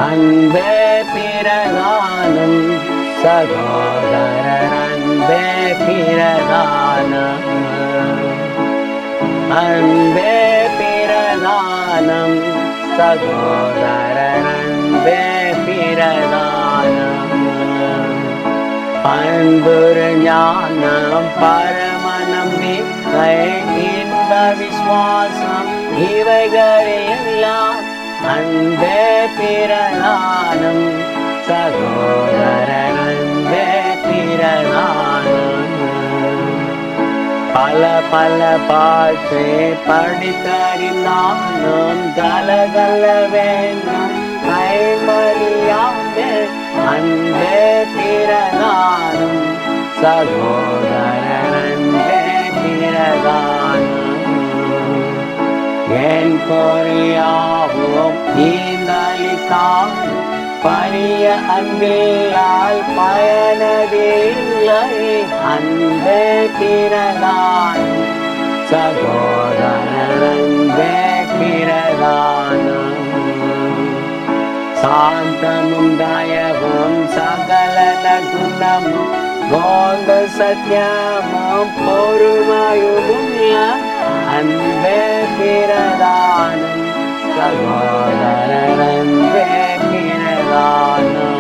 அன்பே பிரதானம் சகோதரர் அன்பே பிரதானம் அன்பே பிரதானம் சகோதரர் அன்பே பிரதானம் அன்புரு ஞானம் பரமநம்பிக்கை இன்ப விசுவாசம் இவைகளெல்லாம் அன்பே பிரதானம் சகோதரர் அன்பே பிரதானம் பல பல பாட்டு படித்தறிந்தாலும் கலகல வேண்டும் கைமறியாமே அன்பே பிரதானம் சகோதரர் அன்பே பிரதானம் என் பொறியாவும் நீந்தளித்தான் பரிய அன்பில்லால் பயனதில்லை அன்பே பிரதானம் சகோதரர் அன்பே பிரதானம் சாந்தமும் தயவும் சகல நகுணமும் கோந்த சத்தியமும் பொறுமையுமுள்ள அன்பே பிரதானம் சகோதரர் அன்பே பிரதானம்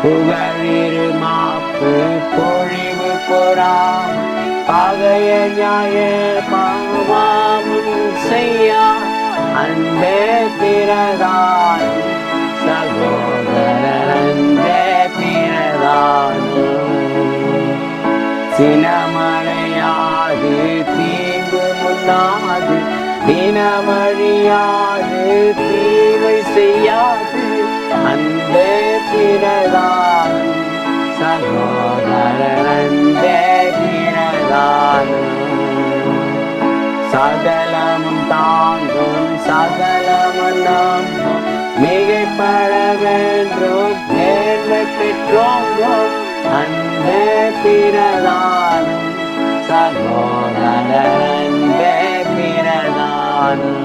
புகழிரு மாப்பு பொழிவு பொறாம் பகைய நியாய பாவமும் செய்யா அன்பே பிரதானம் சகோதரர் அன்பே பிரதானம் சினமடையாது தீங்கு முன்னாது தினமழியாது தீமை செய்யாது அன்பே பிரதானம் சகோதரர் அன்பே பிரதானம் சகலமும் தாங்கும் சகலமும் நம்பும் மிகைப்பட வேண்டும் நேர்மை பெற்றோம் அன்பே பிரதானம் சகோதரர் அன்பே பிரதானம்